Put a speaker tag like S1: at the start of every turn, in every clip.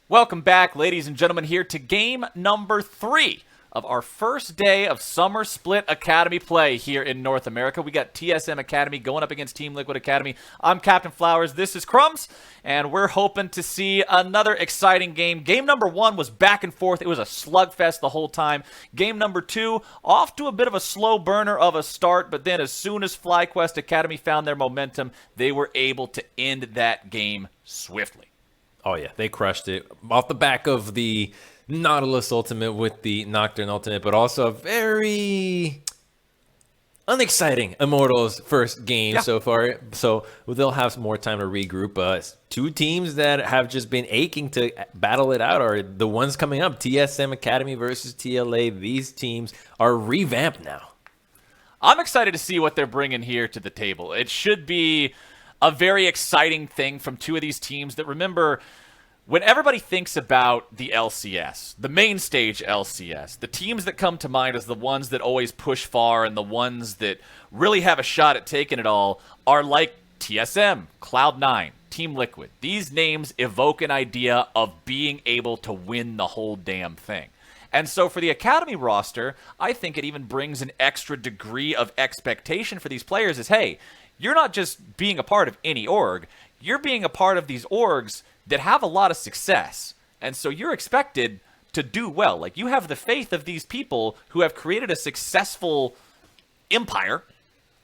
S1: Welcome back, ladies and gentlemen, here to game number 3 of our first day of Summer Split Academy play here in North America. We got TSM Academy going up against Team Liquid Academy. I'm Captain Flowers, this is Crumbs, and we're hoping to see another exciting game. Game number 1 was back and forth. It was a slugfest the whole time. Game number 2, off to a bit of a slow burner of a start, but then as soon as FlyQuest Academy found their momentum, they were able to end that game swiftly.
S2: Oh, yeah, they crushed it off the back of the Nautilus Ultimate with the Nocturne Ultimate, but also a very unexciting Immortals first game so far. So they'll have some more time to regroup. Two teams that have just been aching to battle it out are the ones coming up, TSM Academy versus TLA. These teams are revamped now.
S1: I'm excited to see what they're bringing here to the table. It should be a very exciting thing from two of these teams that, remember, when everybody thinks about the LCS, the main stage LCS, the teams that come to mind as the ones that always push far and the ones that really have a shot at taking it all are like TSM, Cloud9, Team Liquid. These names evoke an idea of being able to win the whole damn thing. And so for the Academy roster, I think it even brings an extra degree of expectation for these players is, hey, you're not just being a part of any org, you're being a part of these orgs that have a lot of success. And so you're expected to do well. Like, you have the faith of these people who have created a successful empire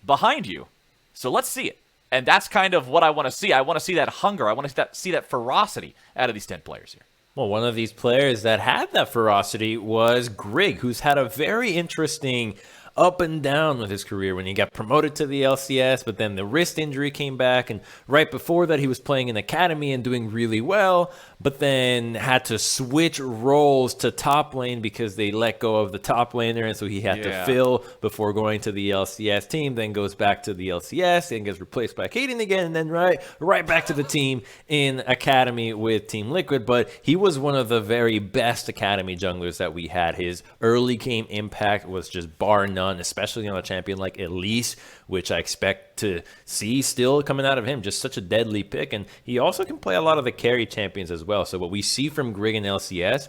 S1: behind you. So let's see it. And that's kind of what I want to see. I want to see that hunger. I want to see that ferocity out of these 10 players here.
S2: Well, one of these players that had that ferocity was Grig, who's had a very interesting up and down with his career when he got promoted to the LCS, but then the wrist injury came back, and right before that he was playing in Academy and doing really well, but then had to switch roles to top lane because they let go of the top laner, and so he had to fill before going to the LCS team, then goes back to the LCS and gets replaced by Kaden again, and then right back to the team in Academy with Team Liquid. But he was one of the very best Academy junglers that we had. His early game impact was just bar none, especially on a champion like Elise, which I expect to see still coming out of him. Just such a deadly pick, and he also can play a lot of the carry champions as well. So what we see from Grig in LCS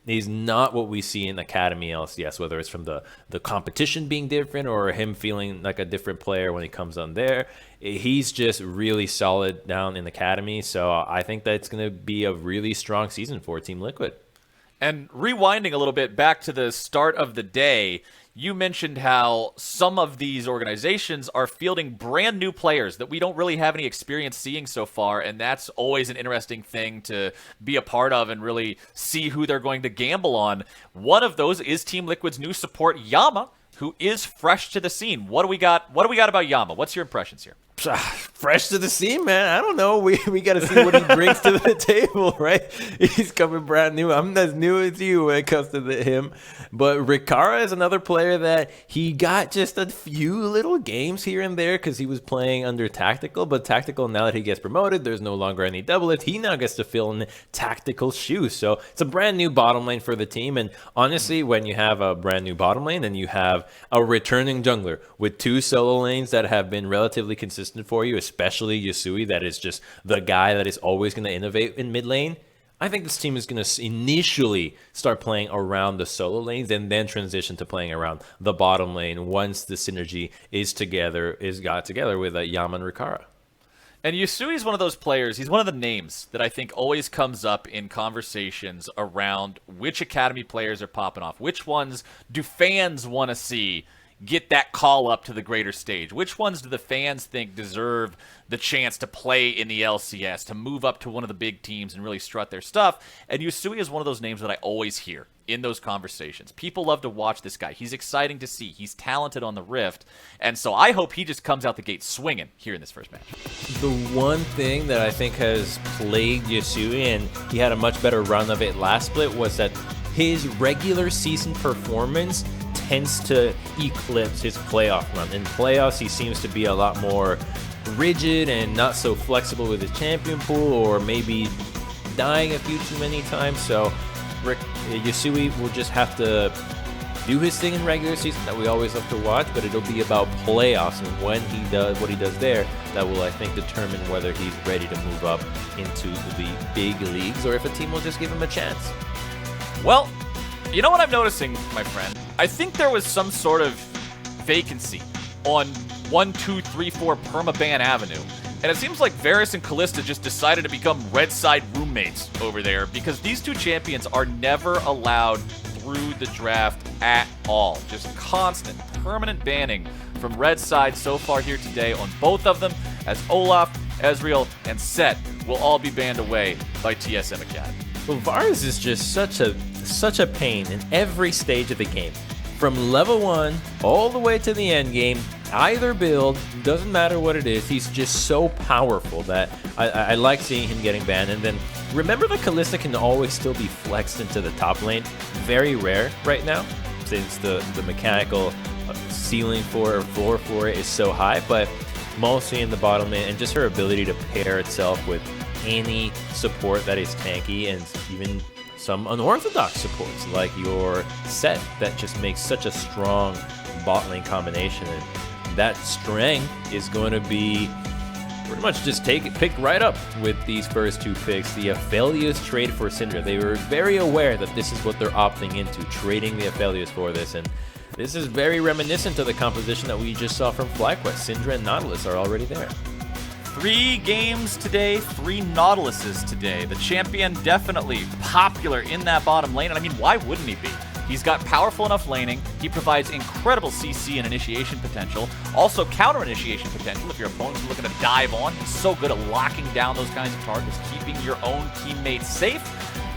S2: is not what we see in Academy LCS, whether it's from the competition being different or him feeling like a different player when he comes on there. He's just really solid down in Academy, so I think that it's going to be a really strong season for Team Liquid.
S1: And rewinding a little bit back to the start of the day, you mentioned how some of these organizations are fielding brand new players that we don't really have any experience seeing so far, and that's always an interesting thing to be a part of and really see who they're going to gamble on. One of those is Team Liquid's new support, Yama, who is fresh to the scene. What do we got about Yama? What's your impressions here?
S2: Fresh to the scene, man. I don't know. We got to see what he brings to the table, right? He's coming brand new. I'm as new as you when it comes to him. But Rikara is another player that he got just a few little games here and there because he was playing under Tactical. But Tactical, now that he gets promoted, there's no longer any double lift. He now gets to fill in Tactical shoes. So it's a brand new bottom lane for the team. And honestly, when you have a brand new bottom lane and you have a returning jungler with two solo lanes that have been relatively consistent for you, especially Yasui, that is just the guy that is always going to innovate in mid lane, I think this team is going to initially start playing around the solo lanes and then transition to playing around the bottom lane once the synergy is got together with Yama and Rikara.
S1: And Yasui is one of those players, he's one of the names that I think always comes up in conversations around which Academy players are popping off. Which ones do fans want to see get that call up to the greater stage? Which ones do the fans think deserve the chance to play in the LCS, to move up to one of the big teams and really strut their stuff? And Yasui is one of those names that I always hear in those conversations. People love to watch this guy. He's exciting to see. He's talented on the Rift. And so I hope he just comes out the gate swinging here in this first match.
S2: The one thing that I think has plagued Yasui, and he had a much better run of it last split, was that his regular season performance tends to eclipse his playoff run. In playoffs, he seems to be a lot more rigid and not so flexible with his champion pool, or maybe dying a few too many times. So Yasui will just have to do his thing in regular season that we always love to watch, but it'll be about playoffs and when he does what he does there that will, I think, determine whether he's ready to move up into the big leagues or if a team will just give him a chance.
S1: Well, you know what I'm noticing, my friend? I think there was some sort of vacancy on 1, 2, 3, 4 Permaban Avenue. And it seems like Varus and Kalista just decided to become Red Side roommates over there because these two champions are never allowed through the draft at all. Just constant, permanent banning from Red Side so far here today on both of them, as Olaf, Ezreal, and Set will all be banned away by TSM Academy.
S2: Well, Varus is just such a pain in every stage of the game. From level 1 all the way to the end game, either build, doesn't matter what it is, he's just so powerful that I like seeing him getting banned. And then remember that Kalista can always still be flexed into the top lane. Very rare right now, since the mechanical ceiling for or floor for it is so high, but mostly in the bottom lane, and just her ability to pair itself with any support that is tanky and even some unorthodox supports like your Set that just makes such a strong bot lane combination. And that strength is going to be pretty much just picked right up with these first two picks. The Aphelios trade for Syndra. They were very aware that this is what they're opting into, trading the Aphelios for this. And this is very reminiscent of the composition that we just saw from FLICKR. Syndra and Nautilus are already there.
S1: 3 games today, 3 Nautiluses today. The champion definitely popular in that bottom lane, and I mean, why wouldn't he be? He's got powerful enough laning. He provides incredible CC and initiation potential. Also counter initiation potential if your opponent's looking to dive on. He's so good at locking down those kinds of targets, keeping your own teammates safe.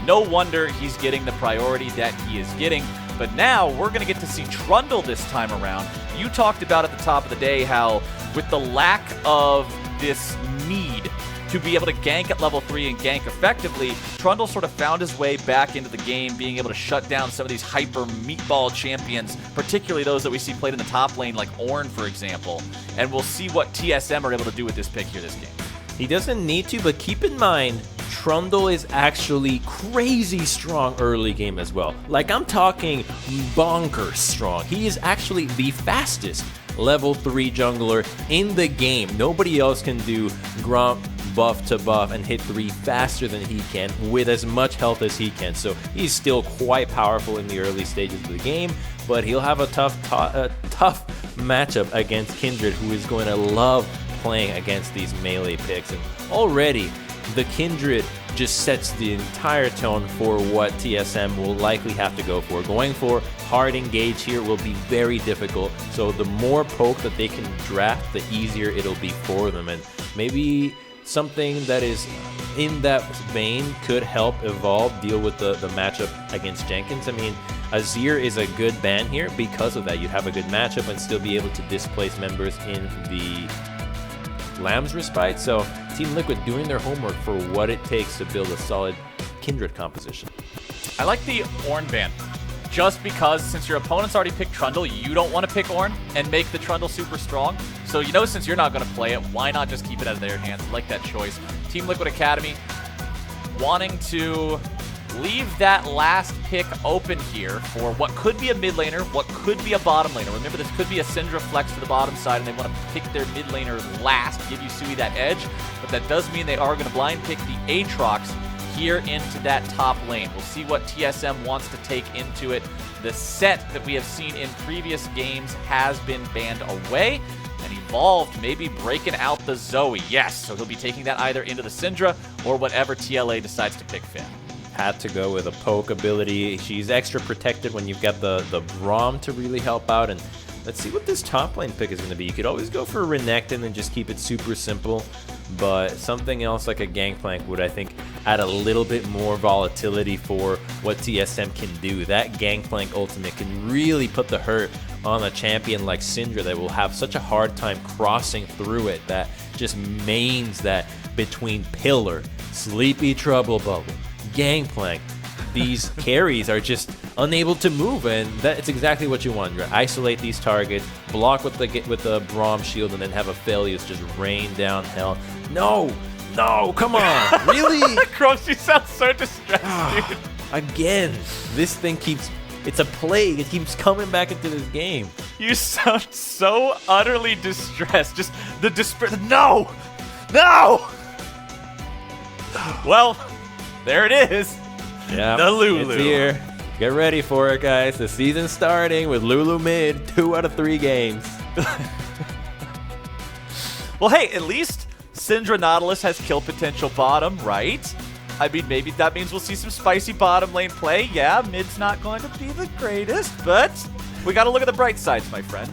S1: No wonder he's getting the priority that he is getting. But now we're going to get to see Trundle this time around. You talked about at the top of the day how with the lack of this need to be able to gank at level 3 and gank effectively, Trundle sort of found his way back into the game, being able to shut down some of these hyper meatball champions, particularly those that we see played in the top lane like Ornn, for example. And we'll see what TSM are able to do with this pick here this game.
S2: He doesn't need to, but keep in mind, Trundle is actually crazy strong early game as well. Like, I'm talking bonkers strong. He is actually the fastest level 3 jungler in the game. Nobody else can do Gromp buff to buff and hit 3 faster than he can with as much health as he can. So he's still quite powerful in the early stages of the game, but he'll have a tough matchup against Kindred, who is going to love playing against these melee picks. And already the Kindred just sets the entire tone for what TSM will likely have to go for. Going for hard engage here will be very difficult, so the more poke that they can draft, the easier it'll be for them. And maybe something that is in that vein could help Evolve deal with the matchup against Jenkins. I mean, Azir is a good ban here because of that. You'd have a good matchup and still be able to displace members in the Lamb's Respite. So Team Liquid doing their homework for what it takes to build a solid Kindred composition.
S1: I like the Ornn ban, just because since your opponent's already picked Trundle, you don't want to pick Ornn and make the Trundle super strong. So you know, since you're not going to play it, why not just keep it out of their hands? I like that choice. Team Liquid Academy wanting to leave that last pick open here for what could be a mid laner, what could be a bottom laner. Remember, this could be a Syndra flex to the bottom side, and they want to pick their mid laner last, give Yusui that edge. But that does mean they are going to blind pick the Aatrox here into that top lane. We'll see what TSM wants to take into it. The Set that we have seen in previous games has been banned away, and Evolved maybe breaking out the Zoe. Yes, so he'll be taking that either into the Syndra or whatever TLA decides to pick fit.
S2: Had to go with a poke ability. She's extra protected when you've got the Braum to really help out. And let's see what this top lane pick is going to be. You could always go for a Renekton and just keep it super simple, but something else like a Gangplank would, I think, add a little bit more volatility for what TSM can do. That Gangplank ultimate can really put the hurt on a champion like Syndra that will have such a hard time crossing through it, that just mains that between Pillar, Sleepy Trouble Bubble, Gangplank. These carries are just unable to move, and that's exactly what you want. You isolate these targets, block with the Braum shield, and then have Aphelios just rain down hell. No, come on, really?
S1: Grumps, you sound so distressed, dude.
S2: Again, this thing keeps It's a plague. It keeps coming back into this game.
S1: You sound so utterly distressed. Just the despair. No! No! Well, there it is.
S2: Yeah,
S1: The Lulu.
S2: It's here. Get ready for it, guys. The season's starting with Lulu mid, 2 out of 3 games.
S1: Well, hey, at least Syndra Nautilus has kill potential bottom, right? I mean, maybe that means we'll see some spicy bottom lane play. Yeah, mid's not going to be the greatest, but we got to look at the bright sides, my friend.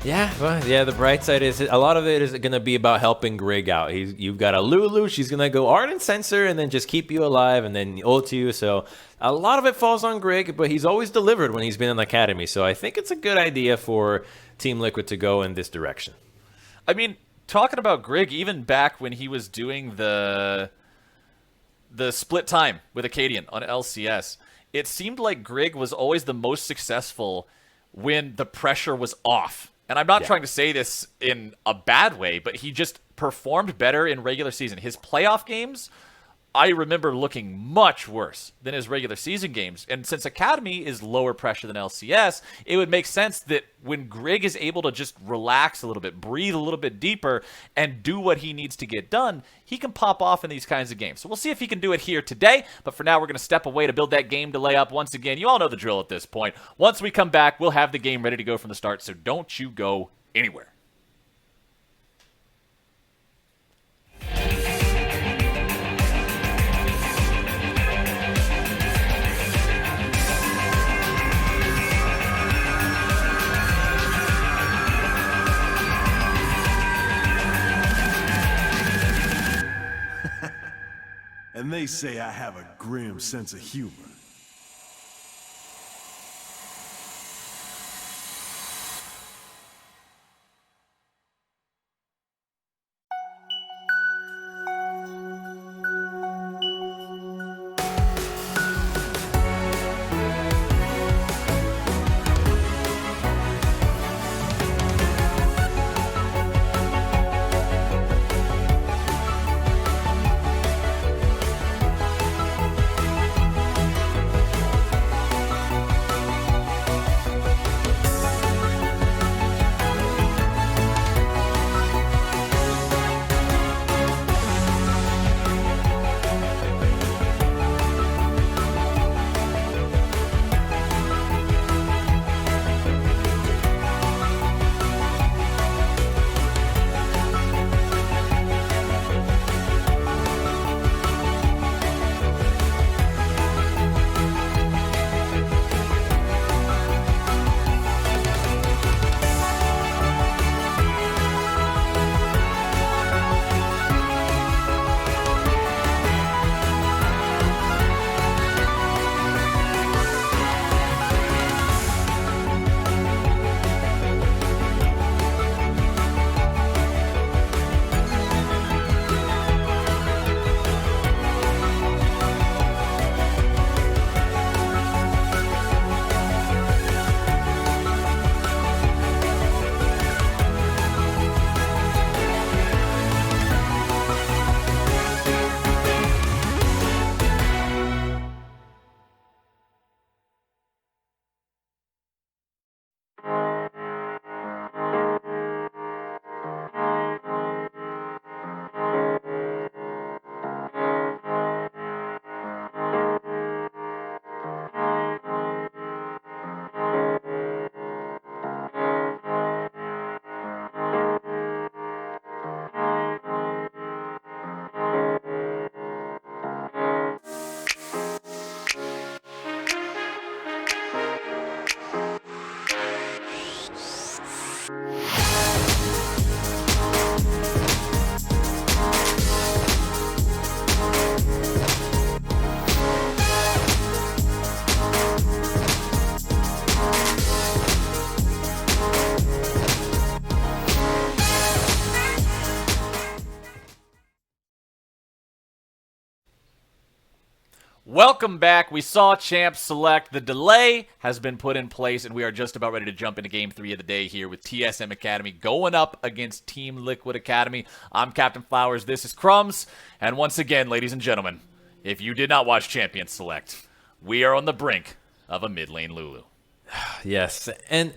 S2: Yeah, well, yeah. The bright side is a lot of it is going to be about helping Grig out. You've got a Lulu. She's going to go Ardent Sensor and then just keep you alive and then ult you. So a lot of it falls on Grig, but he's always delivered when he's been in the academy. So I think it's a good idea for Team Liquid to go in this direction.
S1: I mean, talking about Grig, even back when he was doing the split time with Acadian on LCS, it seemed like Grig was always the most successful when the pressure was off. And I'm not trying to say this in a bad way, but he just performed better in regular season. His playoff games, I remember looking much worse than his regular season games. And since Academy is lower pressure than LCS, it would make sense that when Grig is able to just relax a little bit, breathe a little bit deeper, and do what he needs to get done, he can pop off in these kinds of games. So we'll see if he can do it here today. But for now, we're going to step away to build that game delay up once again. You all know the drill at this point. Once we come back, we'll have the game ready to go from the start. So don't you go anywhere.
S3: And they say I have a grim sense of humor.
S1: Welcome back. We saw champs select. The delay has been put in place, and we are just about ready to jump into Game 3 of the day here with TSM Academy going up against Team Liquid Academy. I'm Captain Flowers. This is Crumbs. And once again, ladies and gentlemen, if you did not watch Champions Select, we are on the brink of a mid lane Lulu.
S2: Yes, and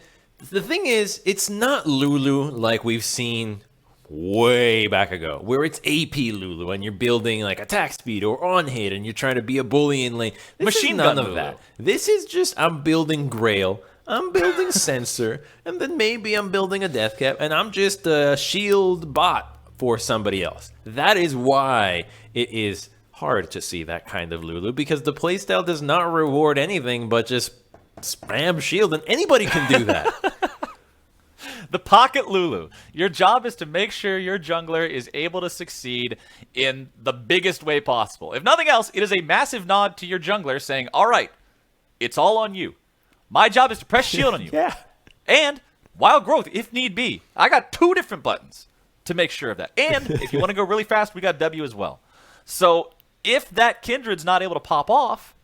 S2: the thing is, it's not Lulu like we've seen way back ago, where it's AP Lulu and you're building like attack speed or on hit and you're trying to be a bully in lane. Machine none of that. This is just I'm building Grail, I'm building Sensor, and then maybe I'm building a Death Cap, and I'm just a shield bot for somebody else. That is why it is hard to see that kind of Lulu, because the playstyle does not reward anything but just spam shield, and anybody can do that.
S1: The pocket Lulu. Your job is to make sure your jungler is able to succeed in the biggest way possible. If nothing else, it is a massive nod to your jungler saying, all right, it's all on you. My job is to press shield on you.
S2: Yeah.
S1: And wild growth, if need be. I got 2 different buttons to make sure of that. And if you want to go really fast, we got W as well. So if that Kindred's not able to pop off,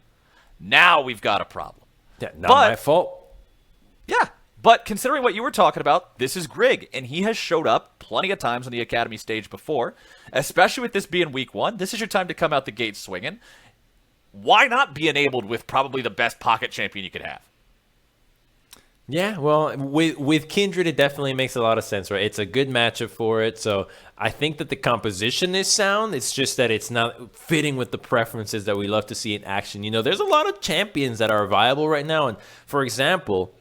S1: now we've got a problem.
S2: Yeah, not my fault.
S1: Yeah. But considering what you were talking about, this is Grig, and he has showed up plenty of times on the Academy stage before, especially with this being week 1. This is your time to come out the gate swinging. Why not be enabled with probably the best pocket champion you could have?
S2: Yeah, well, with Kindred, it definitely makes a lot of sense, right? It's a good matchup for it, so I think that the composition is sound. It's just that it's not fitting with the preferences that we love to see in action. You know, there's a lot of champions that are viable right now, and for example,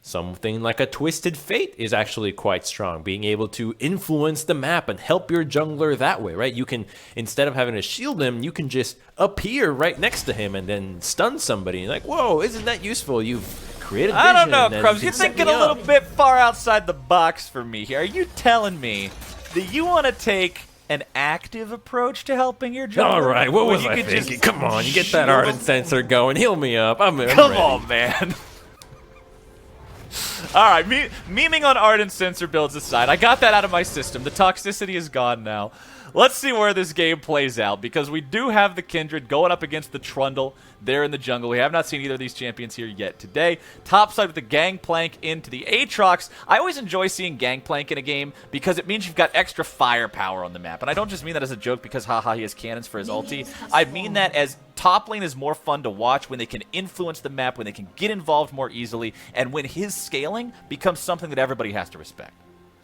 S2: something like a Twisted Fate is actually quite strong, being able to influence the map and help your jungler that way, right? You can, instead of having to shield him, you can just appear right next to him and then stun somebody. You're like, whoa, isn't that useful? You've created vision.
S1: I don't know, Crumbs. You're thinking a little bit far outside the box for me here. Are you telling me that you want to take an active approach to helping your jungler?
S2: All right, what was I thinking? Come on, you get that Ardent Sensor going. Heal me up. I'm ready.
S1: Come on, man. All right, memeing on Ardent Sensor builds aside, I got that out of my system. The toxicity is gone now. Let's see where this game plays out, because we do have the Kindred going up against the Trundle there in the jungle. We have not seen either of these champions here yet today. Topside with the Gangplank into the Aatrox. I always enjoy seeing Gangplank in a game because it means you've got extra firepower on the map. And I don't just mean that as a joke because haha he has cannons for his ulti. I mean that as top lane is more fun to watch when they can influence the map, when they can get involved more easily, and when his scaling becomes something that everybody has to respect.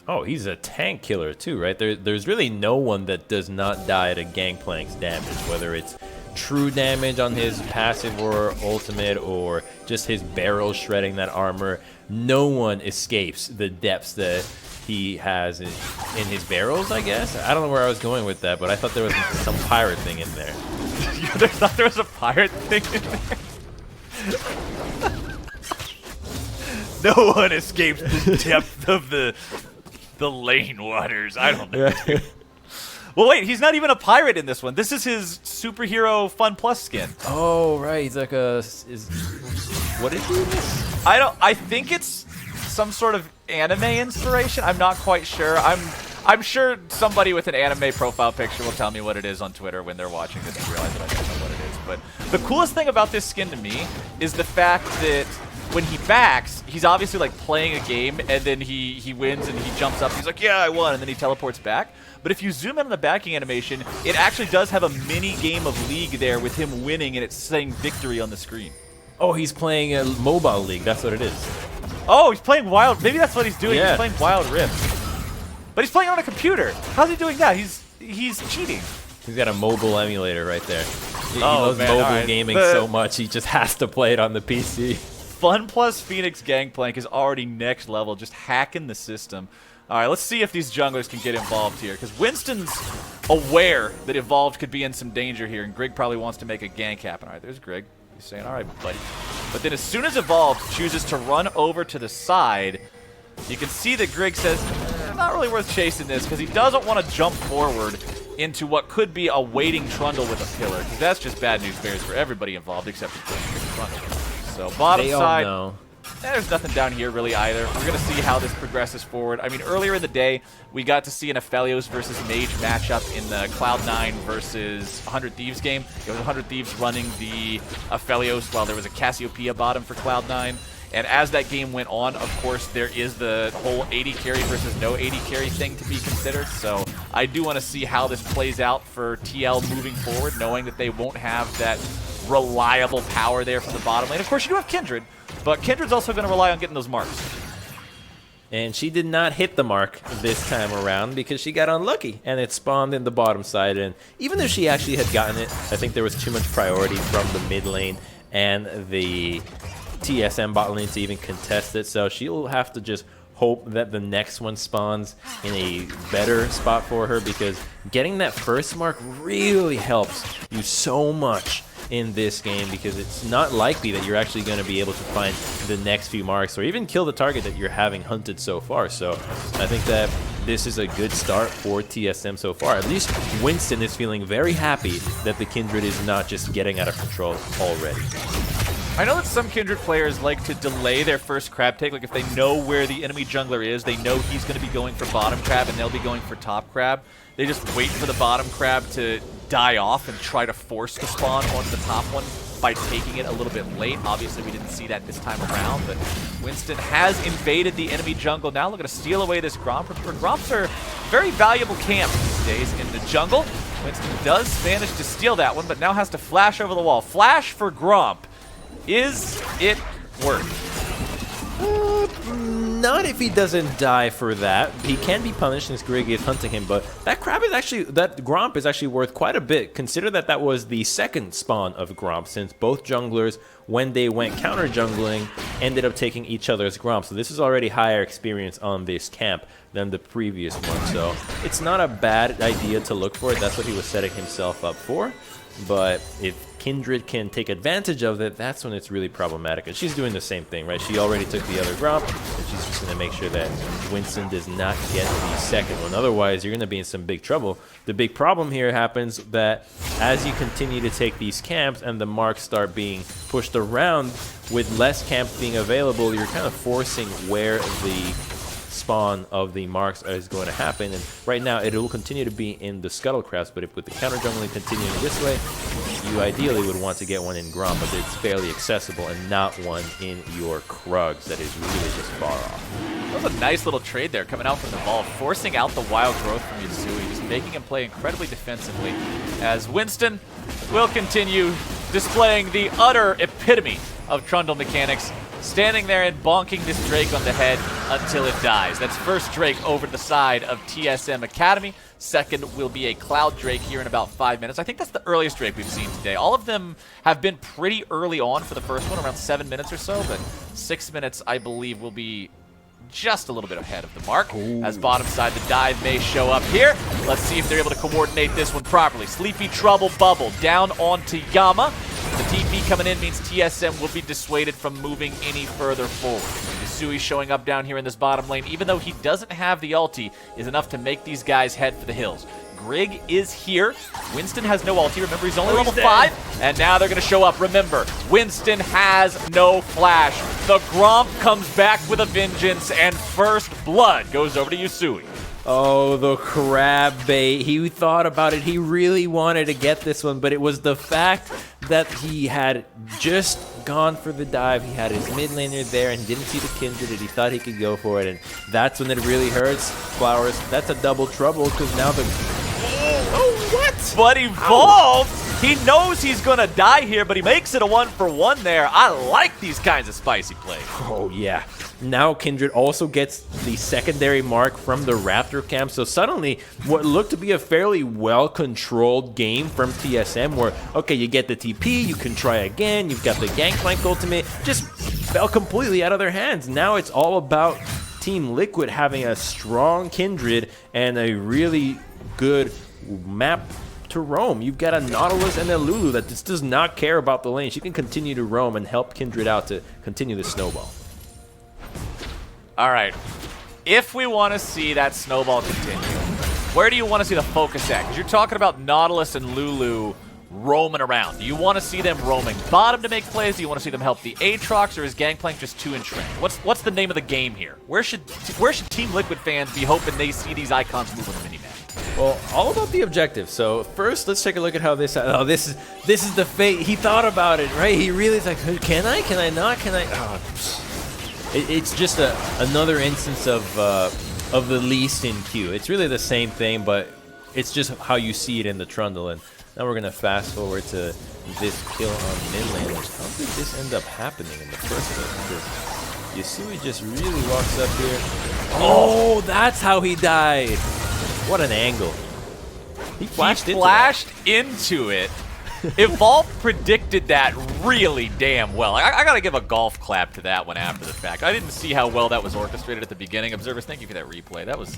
S2: Oh, he's a tank killer too, right? There's really no one that does not die to Gangplank's damage, whether it's true damage on his passive or ultimate or just his barrel shredding that armor. No one escapes the depths that he has in his barrels, I guess. I don't know where I was going with that, but I thought there was some pirate thing in there.
S1: You thought there was a pirate thing in there? No one escapes the depth of the lane waters. I don't know. Well, wait, he's not even a pirate in this one. This is his superhero Fun Plus skin.
S2: Oh, right. He's like what is he?
S1: I think it's some sort of anime inspiration. I'm not quite sure. I'm sure somebody with an anime profile picture will tell me what it is on Twitter when they're watching this and realize that I don't know what it is. But the coolest thing about this skin to me is the fact that when he backs, he's obviously like playing a game, and then he wins and he jumps up. He's like, yeah, I won, and then he teleports back. But if you zoom in on the backing animation, it actually does have a mini game of League there with him winning, and it's saying victory on the screen.
S2: Oh, he's playing a mobile league. That's what it is.
S1: Oh, he's playing Wild. Maybe that's what he's doing.
S2: Yeah.
S1: He's playing Wild Rift. But he's playing on a computer. How's he doing that? He's cheating.
S2: He's got a mobile emulator right there. He
S1: Oh,
S2: loves
S1: man,
S2: mobile gaming so much, he just has to play it on the PC.
S1: Fun Plus Phoenix Gangplank is already next level, just hacking the system. All right, let's see if these junglers can get involved here, because Winston's aware that Evolved could be in some danger here, and Grig probably wants to make a gank happen. All right, there's Grig. He's saying, all right, buddy. But then as soon as Evolved chooses to run over to the side, you can see that Grig says, not really worth chasing this, because he doesn't want to jump forward into what could be a waiting Trundle with a pillar, because that's just bad news bears for everybody involved except for Trundle. So bottom side, there's nothing down here really either. We're going to see how this progresses forward. I mean, earlier in the day, we got to see an Aphelios versus Mage matchup in the Cloud9 versus 100 Thieves game. It was 100 Thieves running the Aphelios while there was a Cassiopeia bottom for Cloud9. And as that game went on, of course, there is the whole 80 carry versus no 80 carry thing to be considered. So I do want to see how this plays out for TL moving forward, knowing that they won't have that reliable power there from the bottom lane. Of course, you do have Kindred, but Kindred's also going to rely on getting those marks.
S2: And she did not hit the mark this time around because she got unlucky and it spawned in the bottom side. And even though she actually had gotten it, I think there was too much priority from the mid lane and the TSM bot lane to even contest it. So she'll have to just hope that the next one spawns in a better spot for her, because getting that first mark really helps you so much in this game, because it's not likely that you're actually going to be able to find the next few marks or even kill the target that you're having hunted so far. So I think that this is a good start for TSM so far. At least Winston is feeling very happy that the Kindred is not just getting out of control already.
S1: I know that some Kindred players like to delay their first crab take. Like if they know where the enemy jungler is, they know he's going to be going for bottom crab and they'll be going for top crab. They just wait for the bottom crab to die off and try to force the spawn onto the top one by taking it a little bit late. Obviously, we didn't see that this time around, but Winston has invaded the enemy jungle. Now looking to steal away this Gromp. Gromps are very valuable camp these days in the jungle. Winston does manage to steal that one, but now has to flash over the wall. Flash for Gromp. Is it worth?
S2: Not if he doesn't die for that. He can be punished since Grig is hunting him, but that Gromp is actually worth quite a bit. Consider that that was the second spawn of Gromp, since both junglers, when they went counter jungling, ended up taking each other's Gromp. So this is already higher experience on this camp than the previous one. So it's not a bad idea to look for it. That's what he was setting himself up for. But if Kindred can take advantage of it, that's when it's really problematic. And she's doing the same thing, right? She already took the other Gromp, and she's just going to make sure that Winston does not get the second one. Otherwise, you're going to be in some big trouble. The big problem here happens that as you continue to take these camps and the marks start being pushed around, with less camps being available, you're kind of forcing where the spawn of the marks is going to happen. And right now it will continue to be in the scuttlecrafts, but if with the counter jungling continuing this way, you ideally would want to get one in Gromp, but it's fairly accessible, and not one in your Krugs that is really just far off.
S1: That was a nice little trade there coming out from the ball, forcing out the wild growth from Yusui, just making him play incredibly defensively, as Winston will continue displaying the utter epitome of Trundle mechanics, standing there and bonking this Drake on the head until it dies. That's first Drake over to the side of TSM Academy. Second will be a Cloud Drake here in about 5 minutes. I think that's the earliest Drake we've seen today. All of them have been pretty early on for the first one, around 7 minutes or so, but 6 minutes, I believe, will be just a little bit ahead of the mark. Ooh. As bottom side, the dive may show up here. Let's see if they're able to coordinate this one properly. Sleepy Trouble Bubble down onto Yama. The TP coming in means TSM will be dissuaded from moving any further forward. Yusui showing up down here in this bottom lane, even though he doesn't have the ulti, is enough to make these guys head for the hills. Grig is here. Winston has no ulti. Remember, he's only level 5. And now they're going to show up. Remember, Winston has no flash. The Gromp comes back with a vengeance, and first blood goes over to Yusui.
S2: Oh, the crab bait. He thought about it. He really wanted to get this one, but it was the fact that he had just gone for the dive. He had his mid laner there and didn't see the Kindred, and he thought he could go for it, and that's when it really hurts. Flowers, that's a double trouble, because now the...
S1: Oh, what? But Evolved, he knows he's going to die here, but he makes it a 1-for-1 there. I like these kinds of spicy plays.
S2: Oh, yeah. Now Kindred also gets the secondary mark from the Raptor camp, so suddenly what looked to be a fairly well-controlled game from TSM, where, okay, you get the TP, you can try again, you've got the Gangplank ultimate, just fell completely out of their hands. Now it's all about Team Liquid having a strong Kindred and a really good map to roam. You've got a Nautilus and a Lulu that just does not care about the lane. She can continue to roam and help Kindred out to continue the snowball.
S1: All right, if we want to see that snowball continue, where do you want to see the focus at? Because you're talking about Nautilus and Lulu roaming around. Do you want to see them roaming bottom to make plays? Do you want to see them help the Aatrox, or is Gangplank just too entrenched? What's the name of the game here? Where should Team Liquid fans be hoping they see these icons move on the minimap?
S2: Well, all about the objective. So first, let's take a look at how this. Oh, this is the fate. He thought about it, right? He really is like, can I? Can I not? Can I? Oh. It's just another instance of the least in queue. It's really the same thing, but it's just how you see it in the Trundle. And now we're going to fast forward to this kill on Midlanders. How did this end up happening in the first place? Because Yasui just really walks up here. Oh, that's how he died. What an angle. He flashed
S1: into it. Evolve predicted that really damn well. I gotta give a golf clap to that one after the fact. I didn't see how well that was orchestrated at the beginning. Observers, thank you for that replay. That was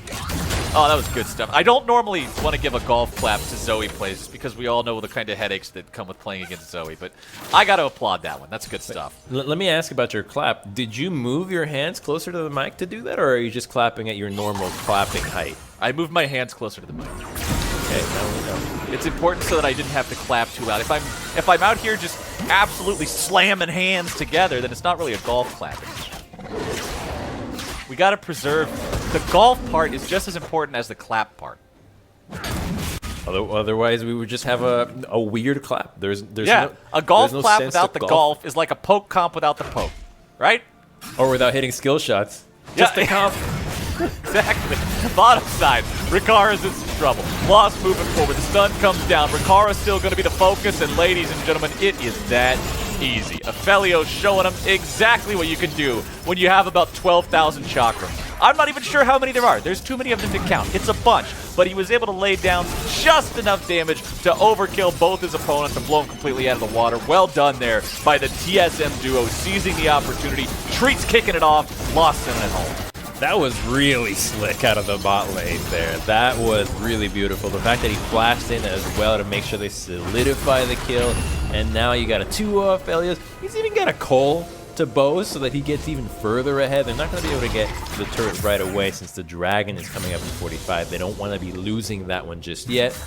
S1: good stuff. I don't normally want to give a golf clap to Zoe plays just because we all know the kind of headaches that come with playing against Zoe, but I gotta applaud that one. That's good stuff.
S2: Let me ask about your clap. Did you move your hands closer to the mic to do that, or are you just clapping at your normal clapping height?
S1: I moved my hands closer to the mic.
S2: Okay, now we know.
S1: It's important so that I didn't have to clap too loud. If I'm out here just absolutely slamming hands together, then it's not really a golf clap. We gotta preserve the golf part is just as important as the clap part.
S2: Otherwise, we would just have a weird clap. There's
S1: a golf
S2: no
S1: clap
S2: sense
S1: without
S2: to
S1: the golf is like a poke comp without the poke, right?
S2: Or without hitting skill shots. Just a comp.
S1: Exactly. Bottom side, Ricara's in some trouble. Lost moving forward. The stun comes down. Ricara's still going to be the focus, and ladies and gentlemen, it is that easy. Afelio's showing him exactly what you can do when you have about 12,000 chakra. I'm not even sure how many there are. There's too many of them to count. It's a bunch, but he was able to lay down just enough damage to overkill both his opponents and blow him completely out of the water. Well done there by the TSM duo, seizing the opportunity. Treats kicking it off, lost him at home.
S2: That was really slick out of the bot lane there. That was really beautiful. The fact that he flashed in as well to make sure they solidify the kill. And now you got a 2-0 Aphelios. He's even got a Cole to Bose so that he gets even further ahead. They're not going to be able to get the turret right away since the Dragon is coming up in 45. They don't want to be losing that one just yet.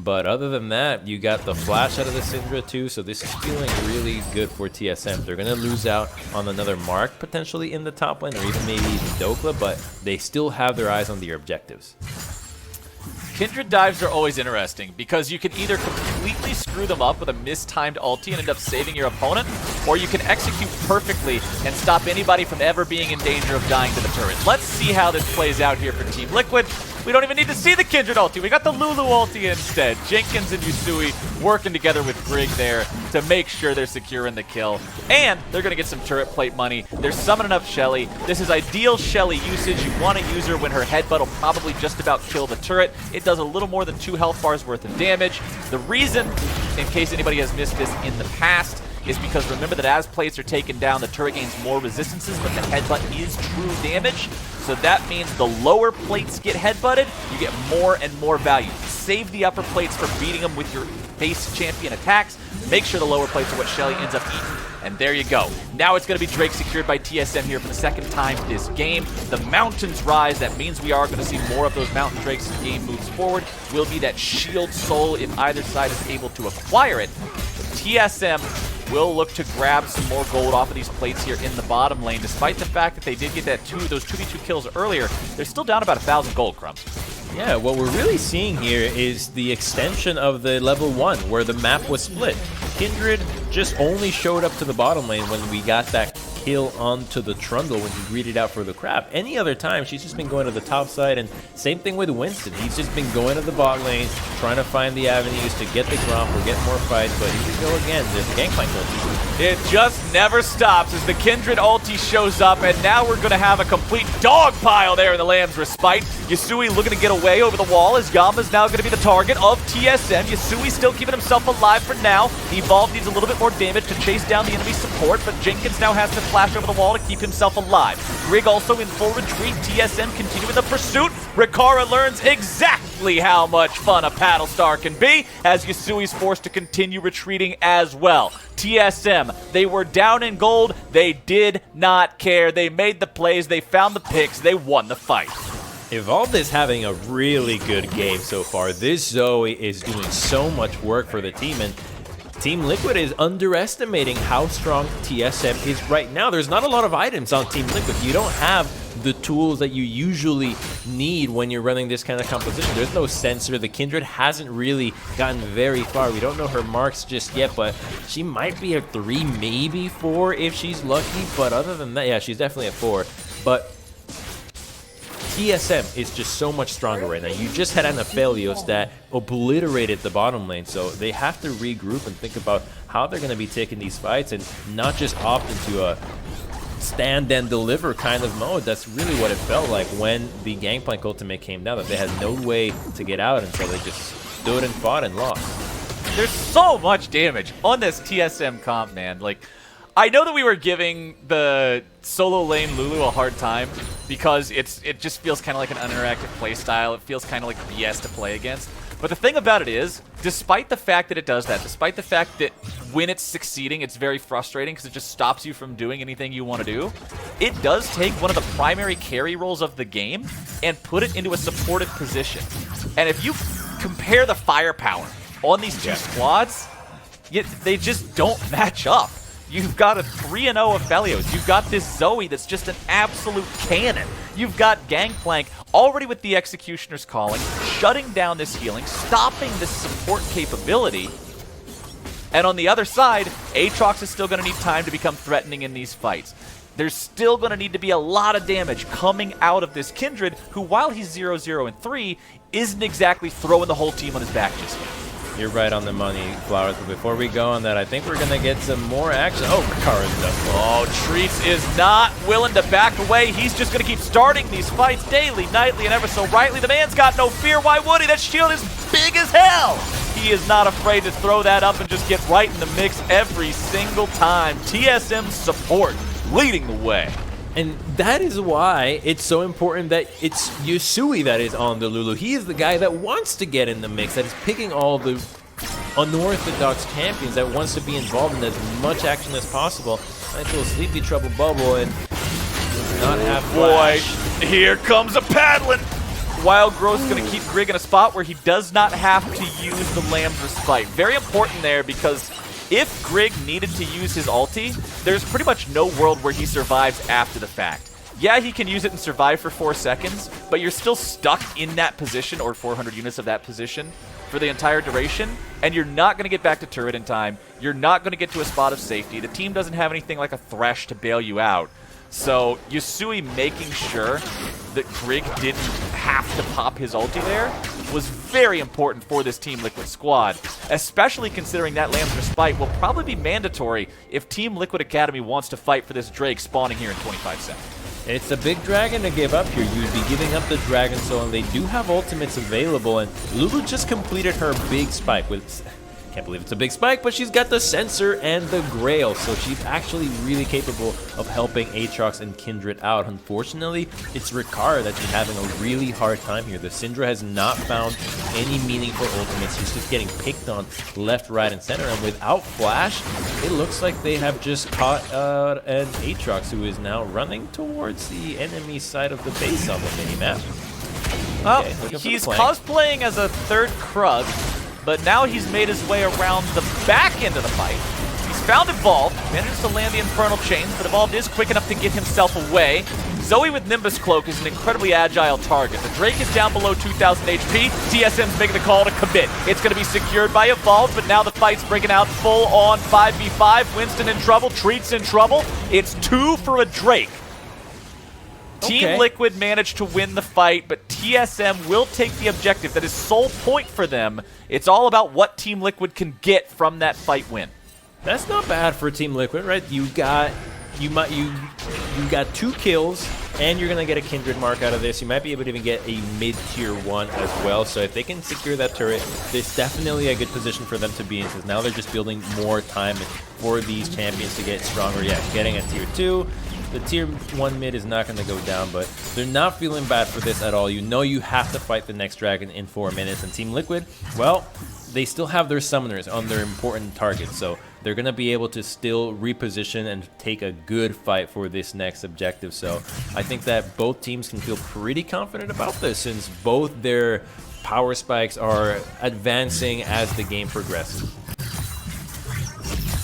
S2: But other than that, you got the flash out of the Syndra too, so this is feeling really good for TSM. They're going to lose out on another Mark potentially in the top lane, or even maybe even Dokla, but they still have their eyes on their objectives.
S1: Kindred dives are always interesting because you can either completely screw them up with a mistimed ulti and end up saving your opponent, or you can execute perfectly and stop anybody from ever being in danger of dying to the turret. Let's see how this plays out here for Team Liquid. We don't even need to see the Kindred ulti. We got the Lulu ulti instead. Jenkins and Yusui working together with Grig there to make sure they're securing the kill. And they're going to get some turret plate money. They're summoning up Shelly. This is ideal Shelly usage. You want to use her when her headbutt will probably just about kill the turret. It does a little more than 2 health bars worth of damage. The reason, in case anybody has missed this in the past, is because remember that as plates are taken down, the turret gains more resistances, but the headbutt is true damage. So that means the lower plates get headbutted, you get more and more value. Save the upper plates for beating them with your base champion attacks. Make sure the lower plates are what Shelly ends up eating. And there you go. Now it's going to be Drake secured by TSM here for the second time this game. The mountains rise. That means we are going to see more of those mountain drakes as the game moves forward. Will be that shield soul if either side is able to acquire it. TSM will look to grab some more gold off of these plates here in the bottom lane. Despite the fact that they did get those 2v2 kills earlier, they're still down about 1,000 gold, Crumbs.
S2: Yeah, what we're really seeing here is the extension of the level 1, where the map was split. Kindred just only showed up to the bottom lane when we got that kill onto the Trundle when he greeted out for the crab. Any other time, she's just been going to the top side, and same thing with Winston. He's just been going to the bot lane, trying to find the avenues to get the Gromp or get more fights, but here we go again. There's the Gangplank ulti.
S1: It just never stops as the Kindred ulti shows up, and now we're going to have a complete dog pile there in the Lamb's Respite. Yasui looking to get away over the wall as Yama's now going to be the target of TSM. Yasui still keeping himself alive for now. Evolve needs a little bit more damage to chase down the enemy support, but Jenkins now has to flash over the wall to keep himself alive. Grig also in full retreat. TSM continuing the pursuit. Riccara learns exactly how much fun a paddle star can be as Yasui's forced to continue retreating as well. TSM, they were down in gold. They did not care. They made the plays. They found the picks. They won the fight.
S2: Evolve is having a really good game so far. This Zoe is doing so much work for the team, and Team Liquid is underestimating how strong TSM is right now. There's not a lot of items on Team Liquid. You don't have the tools that you usually need when you're running this kind of composition. There's no sensor. The Kindred hasn't really gotten very far. We don't know her marks just yet, but she might be at 3, maybe 4 if she's lucky. But other than that, yeah, she's definitely at 4. But TSM is just so much stronger right now. You just had an Aphelios that obliterated the bottom lane, so they have to regroup and think about how they're going to be taking these fights and not just opt into a stand and deliver kind of mode. That's really what it felt like when the Gangplank ultimate came down, that they had no way to get out until they just stood and fought and lost.
S1: There's so much damage on this TSM comp, man. Like, I know that we were giving the solo lane Lulu a hard time because it just feels kind of like an uninteractive playstyle. It feels kind of like BS to play against. But the thing about it is, despite the fact that it does that, despite the fact that when it's succeeding, it's very frustrating because it just stops you from doing anything you want to do, it does take one of the primary carry roles of the game and put it into a supported position. And if you compare the firepower on these two squads, they just don't match up. You've got a 3-0 Aphelios. You've got this Zoe that's just an absolute cannon. You've got Gangplank already with the Executioner's Calling, shutting down this healing, stopping this support capability. And on the other side, Aatrox is still going to need time to become threatening in these fights. There's still going to need to be a lot of damage coming out of this Kindred, who, while he's 0-0 and 3, isn't exactly throwing the whole team on his back just yet.
S2: You're right on the money, Flowers, but before we go on that, I think we're going to get some more action. Oh, Ricara's done.
S1: Oh, Treats is not willing to back away. He's just going to keep starting these fights daily, nightly, and ever so rightly. The man's got no fear. Why would he? That shield is big as hell. He is not afraid to throw that up and just get right in the mix every single time. TSM support leading the way.
S2: And that is why it's so important that it's Yusui that is on the Lulu. He is the guy that wants to get in the mix, that is picking all the unorthodox champions, that wants to be involved in as much action as possible. Until Sleepy Trouble Bubble and does not have flash.
S1: Boy, here comes a paddling. Wild Growth's going to keep Grig in a spot where he does not have to use the Lamb's Respite. Very important there because if Grig needed to use his ulti, there's pretty much no world where he survives after the fact. Yeah, he can use it and survive for 4 seconds, but you're still stuck in that position, or 400 units of that position, for the entire duration, and you're not going to get back to turret in time. You're not going to get to a spot of safety. The team doesn't have anything like a Thresh to bail you out. So Yusui making sure that Grig didn't have to pop his ulti there was very important for this Team Liquid squad, especially considering that Lamb's Respite will probably be mandatory if Team Liquid Academy wants to fight for this Drake spawning here in 25 seconds.
S2: It's a big dragon to give up here. You'd be giving up the Dragon Soul, and they do have ultimates available, and Lulu just completed her big spike with... Can't believe it's a big spike, but she's got the Sensor and the Grail, so she's actually really capable of helping Aatrox and Kindred out. Unfortunately, it's Ricard that's been having a really hard time here. The Syndra has not found any meaningful ultimates. He's just getting picked on left, right, and center, and without Flash, it looks like they have just caught an Aatrox who is now running towards the enemy side of the base on the minimap.
S1: Okay, he's cosplaying as a third Krug, but now he's made his way around the back end of the fight. He's found Evolve, manages to land the Infernal Chains, but Evolve is quick enough to get himself away. Zoe with Nimbus Cloak is an incredibly agile target. The Drake is down below 2,000 HP. TSM's making the call to commit. It's going to be secured by Evolve, but now the fight's breaking out full on 5v5. Winston in trouble, Treats in trouble. It's 2 for a Drake. Team Liquid managed to win the fight, but TSM will take the objective. That is sole point for them. It's all about what Team Liquid can get from that fight win.
S2: That's not bad for Team Liquid, right? You got 2 kills, and you're gonna get a Kindred mark out of this. You might be able to even get a mid-tier 1 as well. So if they can secure that turret, it's definitely a good position for them to be in, because now they're just building more time for these champions to get stronger. Yeah, getting a tier 2. The tier 1 mid is not going to go down, but they're not feeling bad for this at all. You know you have to fight the next dragon in 4 minutes. And Team Liquid, well, they still have their summoners on their important targets, so they're going to be able to still reposition and take a good fight for this next objective. So I think that both teams can feel pretty confident about this, since both their power spikes are advancing as the game progresses.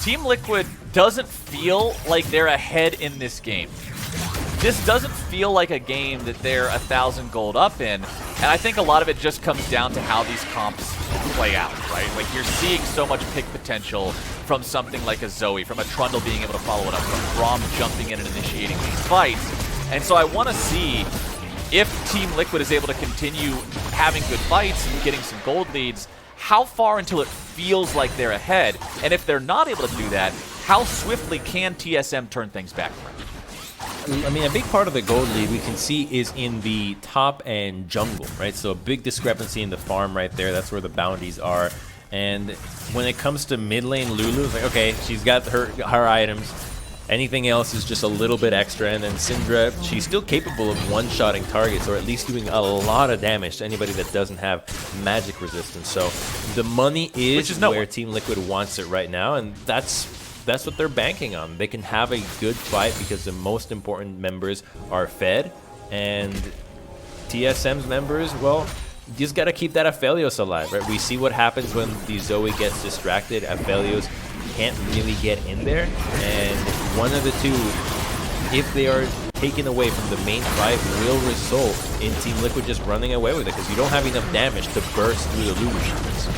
S1: Team Liquid doesn't feel like they're ahead in this game. This doesn't feel like a game that they're 1,000 gold up in, and I think a lot of it just comes down to how these comps play out, right? Like, you're seeing so much pick potential from something like a Zoe, from a Trundle being able to follow it up, from Braum jumping in and initiating these fights, and so I want to see if Team Liquid is able to continue having good fights and getting some gold leads, how far until it feels like they're ahead? And if they're not able to do that, how swiftly can TSM turn things back around?
S2: I mean, a big part of the gold lead we can see is in the top and jungle, right? So a big discrepancy in the farm right there. That's where the bounties are. And when it comes to mid lane, Lulu, it's like, okay, she's got her items. Anything else is just a little bit extra. And then Syndra, she's still capable of one-shotting targets, or at least doing a lot of damage to anybody that doesn't have magic resistance. So the money is where Team Liquid wants it right now, and that's what they're banking on. They can have a good fight because the most important members are fed, and TSM's members, well, you just got to keep that Aphelios alive, right? We see what happens when the Zoe gets distracted. Aphelios can't really get in there, and one of the two, if they are taken away from the main fight, will result in Team Liquid just running away with it because you don't have enough damage to burst through the Lulu shields.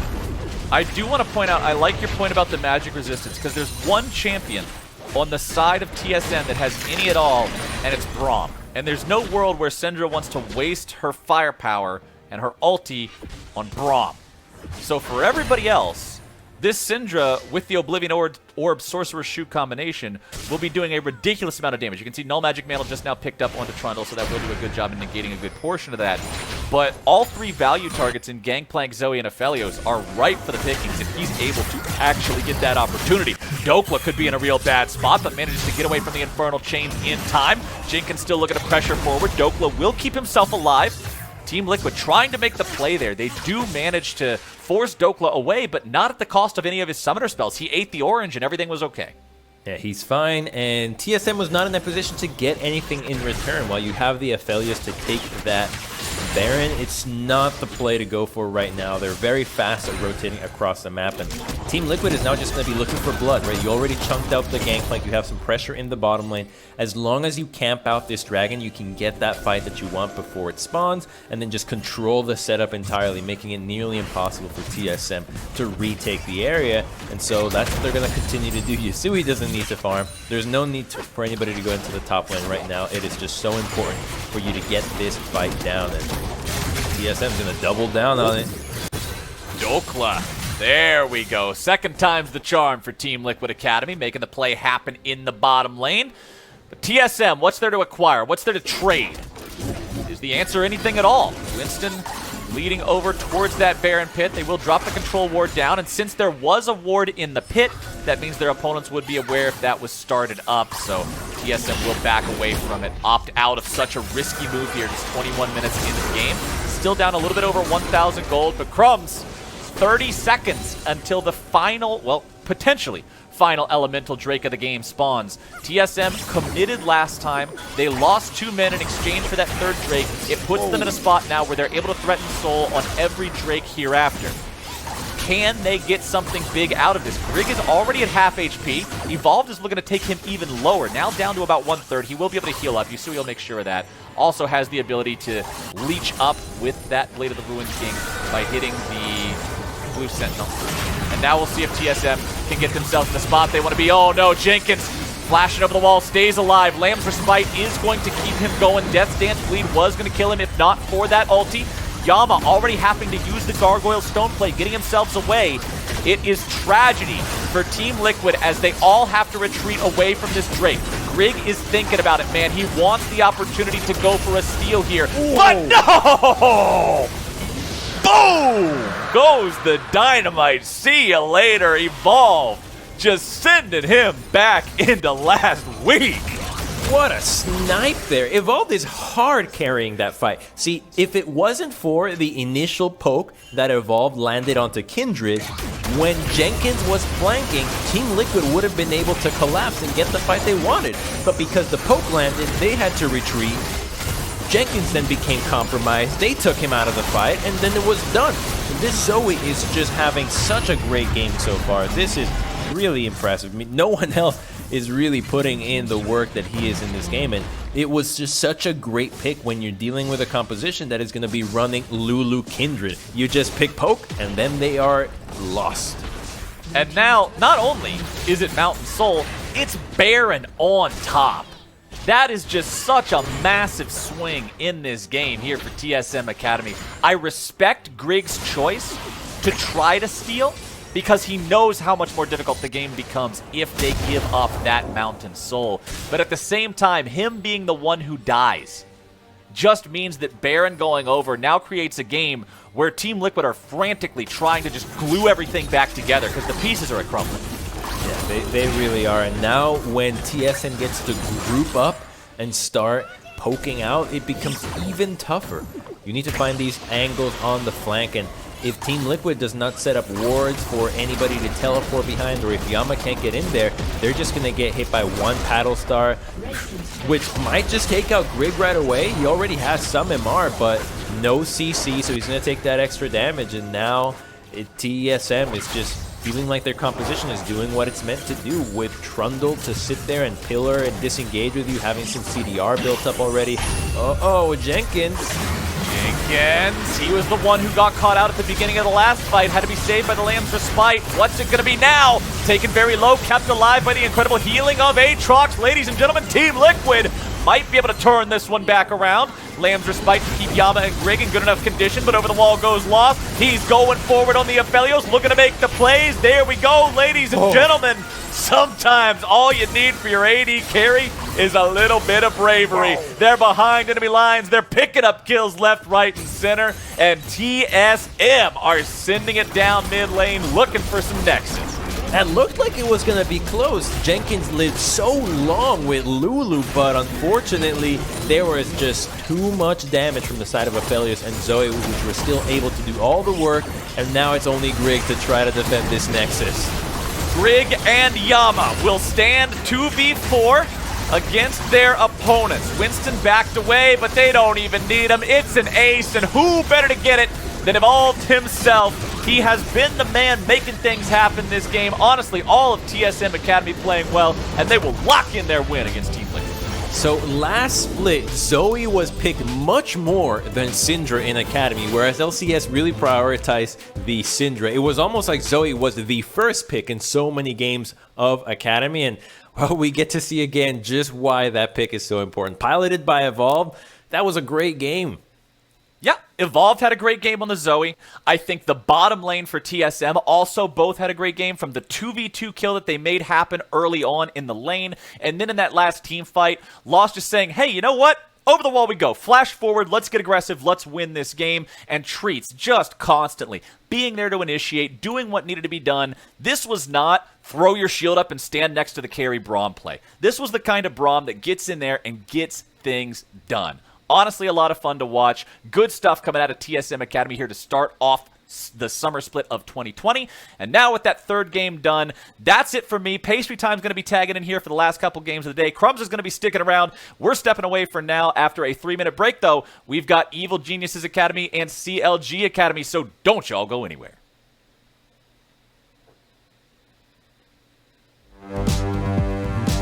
S1: I do want to point out, I like your point about the magic resistance, because there's one champion on the side of TSM that has any at all, and it's Braum. And there's no world where Syndra wants to waste her firepower and her ulti on Braum. So for everybody else, this Syndra with the Oblivion Orb Sorcerer's Shoe combination will be doing a ridiculous amount of damage. You can see Null Magic Mantle just now picked up onto Trundle, so that will do a good job in negating a good portion of that. But all three value targets in Gangplank, Zoe, and Aphelios are ripe for the pickings if he's able to actually get that opportunity. Dokla could be in a real bad spot, but manages to get away from the Infernal Chains in time. Jenkins still looking to pressure forward. Dokla will keep himself alive. Team Liquid trying to make the play there. They do manage to force Dokla away, but not at the cost of any of his summoner spells. He ate the orange and everything was okay.
S2: Yeah, he's fine, and TSM was not in a position to get anything in return. While you have the Aphelios to take that Baron, it's not the play to go for right now. They're very fast at rotating across the map, and Team Liquid is now just going to be looking for blood, right? You already chunked out the Gangplank, you have some pressure in the bottom lane. As long as you camp out this dragon, you can get that fight that you want before it spawns, and then just control the setup entirely, making it nearly impossible for TSM to retake the area. And so that's what they're going to continue to do. Yasui doesn't need to farm. There's no need for anybody to go into the top lane right now. It is just so important for you to get this fight down, and TSM's going to double down on it.
S1: Dokla. There we go. Second time's the charm for Team Liquid Academy, making the play happen in the bottom lane. But TSM, what's there to acquire? What's there to trade? Is the answer anything at all? Winston leading over towards that Baron pit. They will drop the control ward down, and since there was a ward in the pit, that means their opponents would be aware if that was started up, so TSM will back away from it, opt out of such a risky move here, just 21 minutes into the game. Still down a little bit over 1,000 gold, but Crumbs, 30 seconds until the final, well, potentially final elemental Drake of the game spawns. TSM committed last time. They lost 2 men in exchange for that third Drake. It puts them in a spot now where they're able to threaten Soul on every Drake hereafter. Can they get something big out of this? Grig is already at half HP. Evolved is looking to take him even lower, now down to about 1/3. He will be able to heal up. Yasui will make sure of that. Also has the ability to leech up with that Blade of the Ruined King by hitting the Blue Sentinel. And now we'll see if TSM can get themselves in the spot they want to be. Oh no, Jenkins flashing over the wall, stays alive. Lamb's Respite is going to keep him going. Death's Dance Bleed was going to kill him if not for that ulti. Yama already having to use the Gargoyle Stoneplate, getting themselves away. It is tragedy for Team Liquid as they all have to retreat away from this Drake. Grig is thinking about it, man. He wants the opportunity to go for a steal here. Whoa. But no! Boom! Goes the dynamite. See you later, Evolve. Just sending him back into last week.
S2: What a snipe there. Evolved is hard carrying that fight. See, if it wasn't for the initial poke that Evolved landed onto Kindred, when Jenkins was flanking, Team Liquid would have been able to collapse and get the fight they wanted. But because the poke landed, they had to retreat. Jenkins then became compromised. They took him out of the fight, and then it was done. This Zoe is just having such a great game so far. This is really impressive. I mean, no one else is really putting in the work that he is in this game, and it was just such a great pick when you're dealing with a composition that is going to be running Lulu Kindred. You just pick poke, and then they are lost.
S1: And now, not only is it Mountain Soul, it's Baron on top. That is just such a massive swing in this game here for TSM Academy. I respect Grig's choice to try to steal because he knows how much more difficult the game becomes if they give up that Mountain Soul. But at the same time, him being the one who dies just means that Baron going over now creates a game where Team Liquid are frantically trying to just glue everything back together because the pieces are crumbling.
S2: Yeah, they really are. And now when TSM gets to group up and start poking out, it becomes even tougher. You need to find these angles on the flank, and if Team Liquid does not set up wards for anybody to teleport behind, or if Yama can't get in there, they're just going to get hit by one paddle star, which might just take out Grig right away. He already has some MR, but no CC, so he's going to take that extra damage, and now TSM is just feeling like their composition is doing what it's meant to do, with Trundle to sit there and pillar and disengage with you, having some CDR built up already. Uh-oh, Jenkins,
S1: he was the one who got caught out at the beginning of the last fight, had to be saved by the Lamb's Respite. What's it going to be now? Taken very low, kept alive by the incredible healing of Aatrox. Ladies and gentlemen, Team Liquid might be able to turn this one back around. Lamb's Respite to keep Yama and Grig in good enough condition, but over the wall goes Lost. He's going forward on the Aphelios, looking to make the plays. There we go, ladies and gentlemen. Sometimes all you need for your AD carry is a little bit of bravery. They're behind enemy lines. They're picking up kills left, right, and center. And TSM are sending it down mid lane, looking for some nexus.
S2: that looked like it was going to be close. Jenkins lived so long with Lulu, but unfortunately, there was just too much damage from the side of Aphelios and Zoe, which were still able to do all the work, and now it's only Grig to try to defend this Nexus.
S1: Grig and Yama will stand 2v4 against their opponents. Winston backed away, but they don't even need him. It's an ace, and who better to get it than Evolved himself? He has been the man making things happen this game. Honestly, all of TSM Academy playing well, and they will lock in their win against Team Liquid.
S2: So last split, Zoe was picked much more than Syndra in Academy, whereas LCS really prioritized the Syndra. It was almost like Zoe was the first pick in so many games of Academy, and well, we get to see again just why that pick is so important. Piloted by Evolve, that was a great game.
S1: Yeah, Evolved had a great game on the Zoe. I think the bottom lane for TSM also both had a great game, from the 2v2 kill that they made happen early on in the lane, and then in that last team fight, Lost just saying, hey, you know what? Over the wall we go. Flash forward, let's get aggressive, let's win this game. And Treats just constantly being there to initiate, doing what needed to be done. This was not throw your shield up and stand next to the carry Braum play. This was the kind of Braum that gets in there and gets things done. Honestly, a lot of fun to watch. Good stuff coming out of TSM Academy here to start off the summer split of 2020. And now with that third game done, that's it for me. Pastry Time's going to be tagging in here for the last couple games of the day. Crumbs is going to be sticking around. We're stepping away for now. After a 3-minute break, though, we've got Evil Geniuses Academy and CLG Academy, so don't y'all go anywhere.